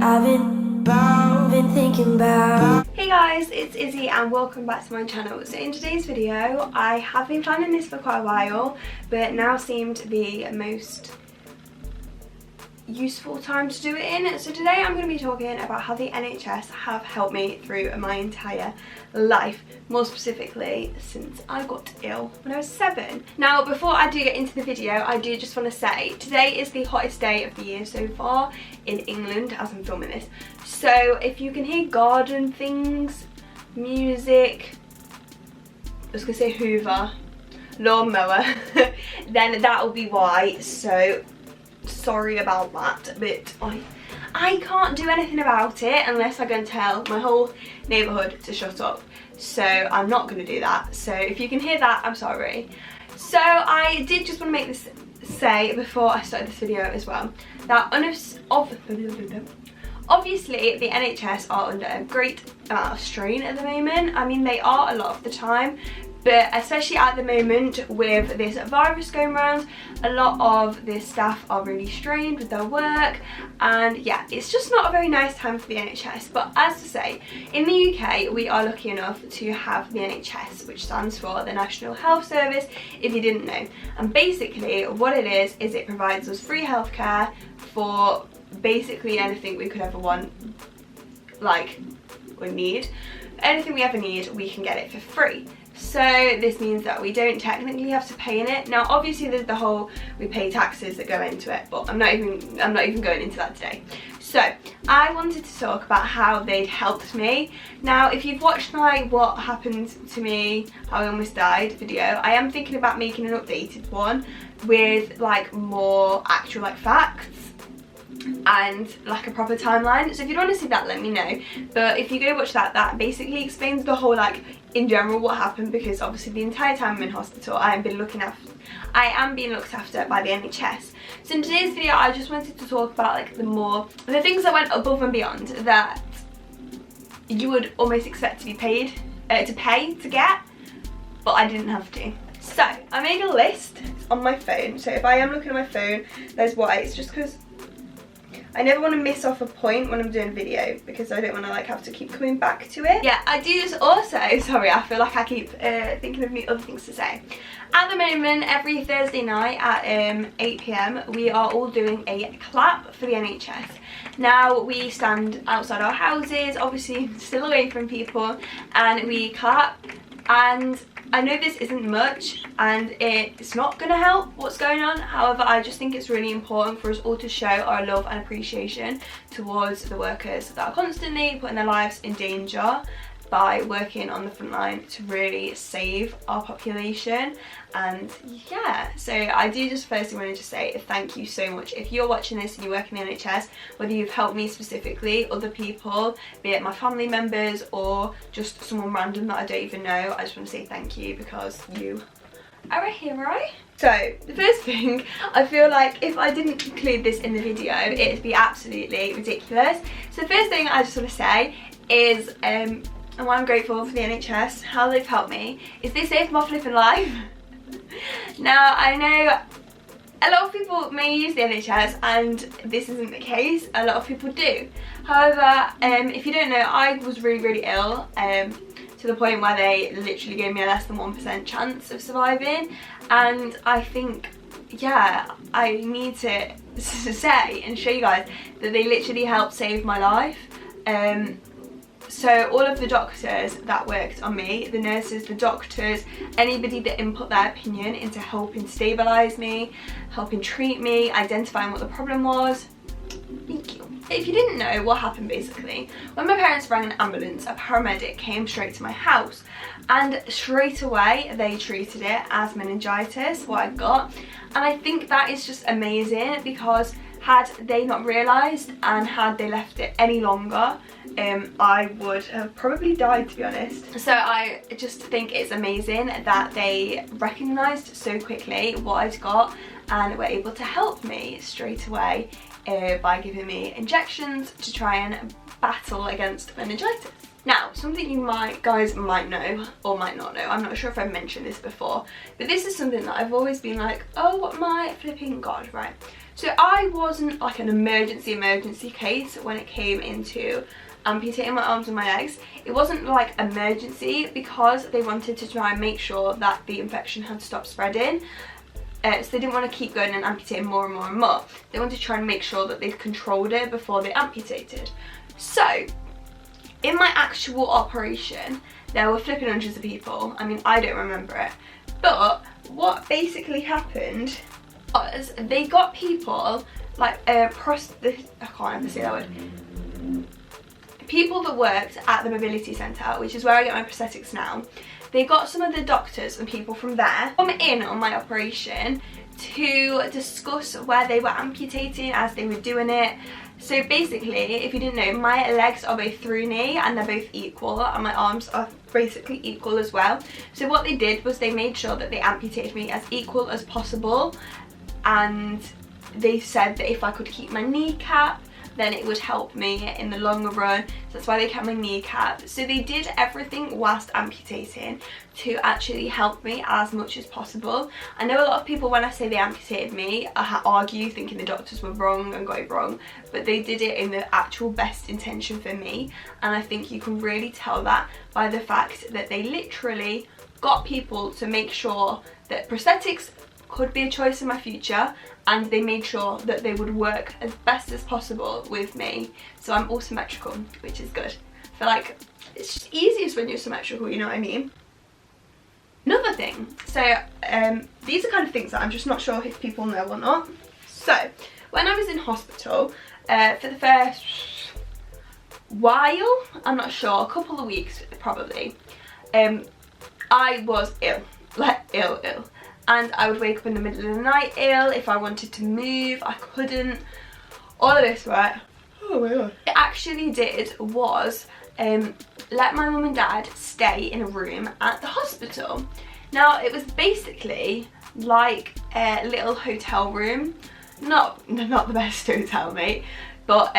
been thinking about. Hey guys, it's Izzy and welcome back to my channel. So in today's video, I have been planning this for quite a while, but now seemed the most useful time to do it in. So today I'm going to be talking about how the NHS have helped me through my entire life, more specifically since I got ill when I was 7. Now before I do get into the video, I do just want to say today is the hottest day of the year so far in England as I'm filming this. So if you can hear garden things, music, I was going to say Hoover, lawnmower, then that will be why. So sorry about that, but I can't do anything about it unless I go and tell my whole neighbourhood to shut up. So I'm not going to do that. So if you can hear that, I'm sorry. So I did just want to make this say before I started this video as well that obviously the NHS are under a great amount of strain at the moment. I mean, they are a lot of the time, but especially at the moment with this virus going around, a lot of the staff are really strained with their work, and yeah, it's just not a very nice time for the NHS. But as to say, in the UK we are lucky enough to have the NHS, which stands for the National Health Service, if you didn't know. And basically what it is it provides us free healthcare for basically anything we could ever want, like, or need. Anything we ever need, we can get it for free. So this means that we don't technically have to pay in it. Now obviously there's the whole we pay taxes that go into it, but I'm not even going into that today. So I wanted to talk about how they'd helped me. Now if you've watched my what happened to me, how I almost died video, I am thinking about making an updated one with like more actual like facts and like a proper timeline. So if you want to see that, let me know. But if you go watch that, that basically explains the whole like in general what happened, because obviously the entire time I'm in hospital I am being looked after by the NHS. So in today's video I just wanted to talk about like the things that went above and beyond that you would almost expect to be paid to get, but I didn't have to. So I made a list on my phone. So if I am looking at my phone, there's why. It's just because I never want to miss off a point when I'm doing a video, because I don't want to like have to keep coming back to it. Yeah, I do just also, sorry, I feel like I keep thinking of other things to say. At the moment, every Thursday night at 8 PM, we are all doing a clap for the NHS. Now we stand outside our houses, obviously still away from people, and we clap. And I know this isn't much and it's not going to help what's going on. However, I just think it's really important for us all to show our love and appreciation towards the workers that are constantly putting their lives in danger by working on the front line to really save our population. And yeah, so I do just firstly want to just say thank you so much. If you're watching this and you work in the NHS, whether you've helped me specifically, other people, be it my family members or just someone random that I don't even know, I just want to say thank you, because you are a hero. So the first thing, I feel like if I didn't include this in the video, it'd be absolutely ridiculous. So the first thing I just want to say is and why I'm grateful for the NHS, how they've helped me, is they saved my flipping life. Now I know a lot of people may use the NHS and this isn't the case, a lot of people do. However, if you don't know, I was really ill to the point where they literally gave me a less than 1% chance of surviving, and I think, yeah, I need to say and show you guys that they literally helped save my life. So all of the doctors that worked on me, the nurses, the doctors, anybody that input their opinion into helping stabilise me, helping treat me, identifying what the problem was, thank you. If you didn't know what happened, basically, when my parents rang an ambulance, a paramedic came straight to my house, and straight away they treated it as meningitis, what I got. And I think that is just amazing, because had they not realised and had they left it any longer, I would have probably died, to be honest. So I just think it's amazing that they recognised so quickly what I'd got and were able to help me straight away by giving me injections to try and battle against meningitis. Now, something you guys might know or might not know, I'm not sure if I've mentioned this before, but this is something that I've always been like, oh my flipping god, right? So I wasn't like an emergency case when it came into amputating my arms and my legs. It wasn't like emergency because they wanted to try and make sure that the infection had stopped spreading. So they didn't want to keep going and amputating more and more and more. They wanted to try and make sure that they'd controlled it before they amputated. So in my actual operation, there were flipping hundreds of people. I mean, I don't remember it. But what basically happened was they got people like I can't ever say that word. People that worked at the mobility centre, which is where I get my prosthetics now. They got some of the doctors and people from there come in on my operation to discuss where they were amputating as they were doing it. So basically, if you didn't know, my legs are both through knee and they're both equal, and my arms are basically equal as well. So what they did was they made sure that they amputated me as equal as possible, and they said that if I could keep my kneecap, then it would help me in the longer run. So that's why they kept my kneecap. So they did everything whilst amputating to actually help me as much as possible. I know a lot of people, when I say they amputated me, argue thinking the doctors were wrong and got it wrong, but they did it in the actual best intention for me. And I think you can really tell that by the fact that they literally got people to make sure that prosthetics could be a choice in my future, and they made sure that they would work as best as possible with me. So I'm all symmetrical, which is good. I feel like it's just easiest when you're symmetrical, you know what I mean? Another thing, so these are kind of things that I'm just not sure if people know or not. So when I was in hospital for the first while, I'm not sure, a couple of weeks probably, I was ill, like ill. And I would wake up in the middle of the night ill. If I wanted to move, I couldn't. All of this, right? Oh my god. It actually did was let my mum and dad stay in a room at the hospital. Now, it was basically like a little hotel room. Not the best hotel, mate. But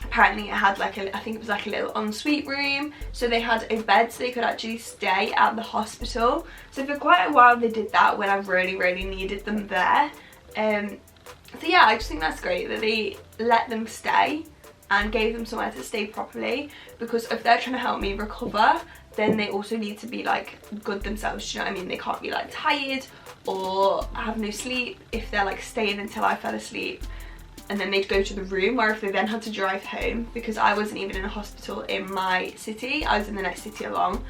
apparently it had like I think it was like a little ensuite room, so they had a bed so they could actually stay at the hospital. So for quite a while they did that when I really needed them there. So yeah, I just think that's great that they let them stay and gave them somewhere to stay properly, because if they're trying to help me recover, then they also need to be like good themselves, do you know what I mean? They can't be like tired or have no sleep if they're like staying until I fell asleep and then they'd go to the room, where if they then had to drive home, because I wasn't even in a hospital in my city, I was in the next city along.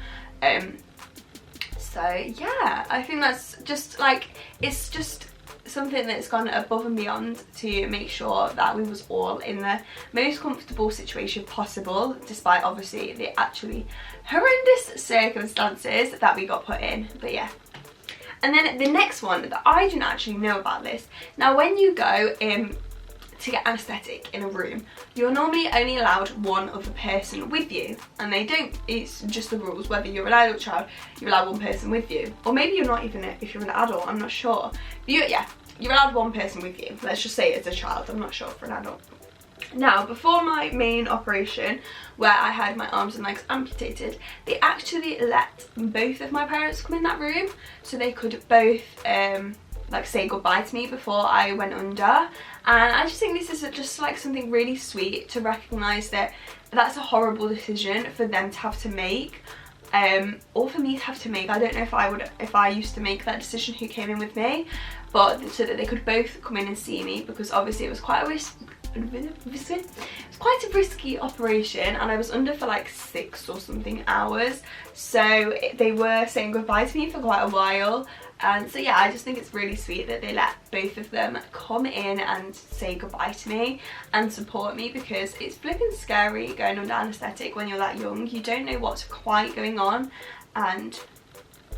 So yeah, I think that's just like, it's just something that's gone above and beyond to make sure that we was all in the most comfortable situation possible, despite obviously the actually horrendous circumstances that we got put in. But yeah. And then the next one that I didn't actually know about this. Now when you go to get anaesthetic in a room, you're normally only allowed one other person with you, and they don't, it's just the rules, whether you're an adult child, you're allowed one person with you, or maybe you're not even, if you're an adult, I'm not sure. But you're allowed one person with you, let's just say it's a child, I'm not sure for an adult. Now, before my main operation, where I had my arms and legs amputated, they actually let both of my parents come in that room, so they could both like say goodbye to me before I went under. And I just think this is just like something really sweet to recognise that that's a horrible decision for them to have to make, or for me to have to make. I don't know if I used to make that decision who came in with me, but so that they could both come in and see me, because obviously it was quite a risky operation, and I was under for like 6 or something hours, so they were saying goodbye to me for quite a while. And so yeah, I just think it's really sweet that they let both of them come in and say goodbye to me and support me, because it's flipping scary going under anaesthetic when you're that young. You don't know what's quite going on, and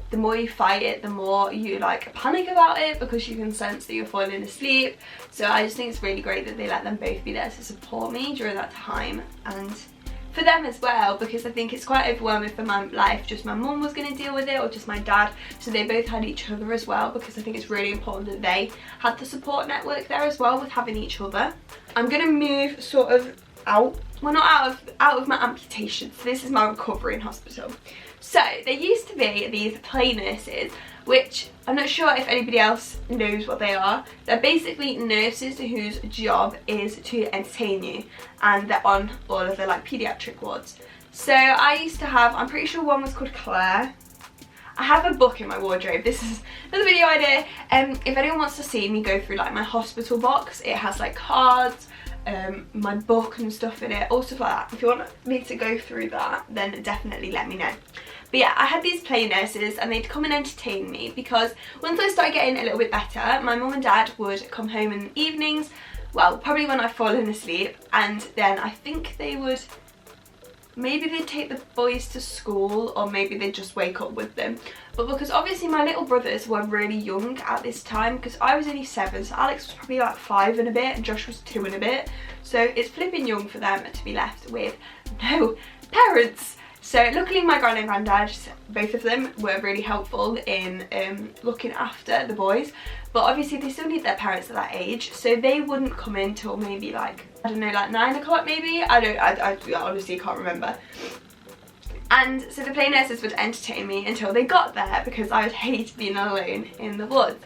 the more you fight it, the more you like panic about it, because you can sense that you're falling asleep. So I just think it's really great that they let them both be there to support me during that time, and for them as well, because I think it's quite overwhelming for my life, just my mum was going to deal with it, or just my dad. So they both had each other as well, because I think it's really important that they had the support network there as well with having each other. I'm going to move sort of out, well, not out of my amputation, so this is my recovery in hospital. So there used to be these play nurses which I'm not sure if anybody else knows what they are. They're basically nurses whose job is to entertain you, and they're on all of the like paediatric wards. So I used to have, I'm pretty sure one was called Claire. I have a book in my wardrobe. This is another video idea. If anyone wants to see me go through like my hospital box, it has like cards, my book and stuff in it, all stuff like that. If you want me to go through that, then definitely let me know. But yeah, I had these play nurses and they'd come and entertain me, because once I started getting a little bit better, my mum and dad would come home in the evenings, well, probably when I've fallen asleep, and then I think they would, maybe they'd take the boys to school, or maybe they'd just wake up with them. But because obviously my little brothers were really young at this time, because I was only 7, so Alex was probably like 5 and a bit and Josh was 2 and a bit, so it's flipping young for them to be left with no parents. So luckily my gran and granddad, both of them, were really helpful in looking after the boys, but obviously they still need their parents at that age, so they wouldn't come in till maybe like, I don't know, like 9 o'clock maybe. I honestly can't remember. And so the play nurses would entertain me until they got there, because I would hate being alone in the woods.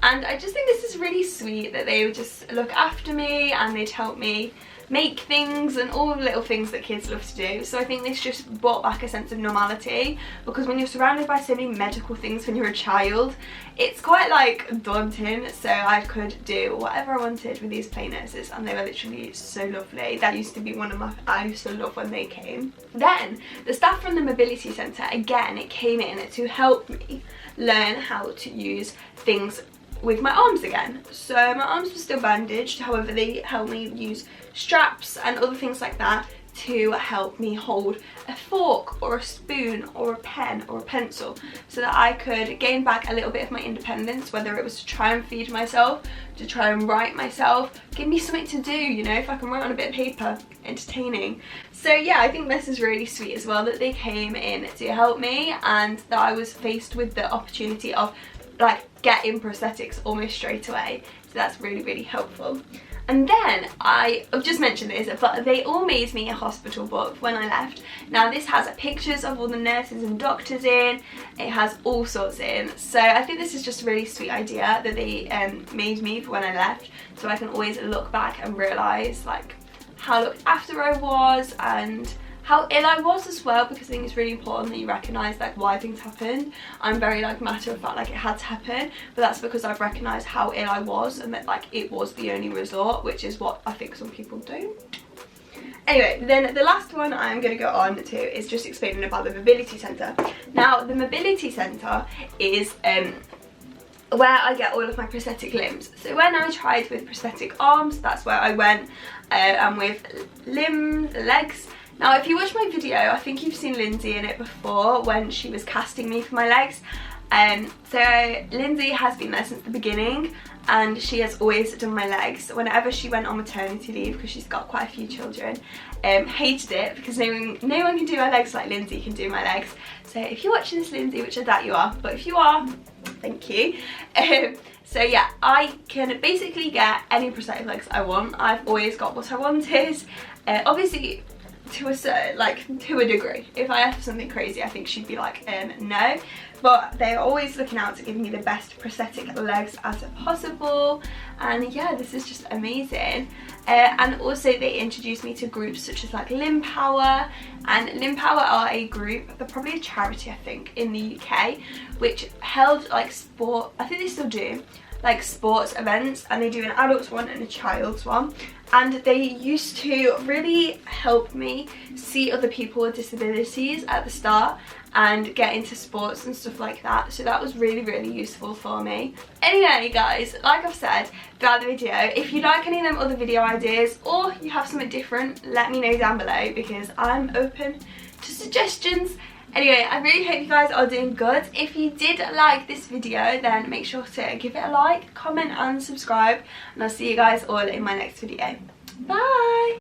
And I just think this is really sweet that they would just look after me and they'd help me make things and all the little things that kids love to do. So I think this just brought back a sense of normality, because when you're surrounded by so many medical things when you're a child, it's quite like daunting. So I could do whatever I wanted with these play nurses, and they were literally so lovely. That used to be one of my, I used to love when they came. Then the staff from the mobility centre, again, it came in to help me learn how to use things with my arms again. So my arms were still bandaged, however they helped me use straps and other things like that to help me hold a fork or a spoon or a pen or a pencil, so that I could gain back a little bit of my independence, whether it was to try and feed myself, to try and write myself, give me something to do, you know, if I can write on a bit of paper, entertaining. So yeah, I think this is really sweet as well that they came in to help me, and that I was faced with the opportunity of like getting prosthetics almost straight away. So that's really, really helpful. And then I've just mentioned this, but they all made me a hospital book when I left. Now this has pictures of all the nurses and doctors in, it has all sorts in. So I think this is just a really sweet idea that they made me for when I left, so I can always look back and realise like how looked after I was and how ill I was as well, because I think it's really important that you recognise like why things happened. I'm very like matter of fact, like it had to happen, but that's because I've recognised how ill I was and that like it was the only resort, which is what I think some people don't. Anyway, then the last one I'm going to go on to is just explaining about the mobility centre. Now the mobility centre is where I get all of my prosthetic limbs. So when I tried with prosthetic arms, that's where I went, and with legs. Now if you watch my video, I think you've seen Lindsay in it before when she was casting me for my legs. So Lindsay has been there since the beginning, and she has always done my legs whenever she went on maternity leave, because she's got quite a few children. Hated it because no one can do my legs like Lindsay can do my legs. So if you're watching this, Lindsay, which I doubt you are, but if you are, thank you. So yeah, I can basically get any prosthetic legs I want. I've always got what I wanted. Obviously to a degree. If I have something crazy, I think she'd be like, no. But they're always looking out to give me the best prosthetic legs as possible. And yeah, this is just amazing. And also they introduced me to groups such as like Limb Power. And Limb Power are a group, they're probably a charity I think in the UK, which held like sport, I think they still do, like sports events, and they do an adults one and a child's one. And they used to really help me see other people with disabilities at the start and get into sports and stuff like that. So that was really, really useful for me. Anyway guys, like I've said throughout the video, if you like any of them other video ideas or you have something different, let me know down below, because I'm open to suggestions. Anyway, I really hope you guys are doing good. If you did like this video, then make sure to give it a like, comment and subscribe, and I'll see you guys all in my next video. Bye!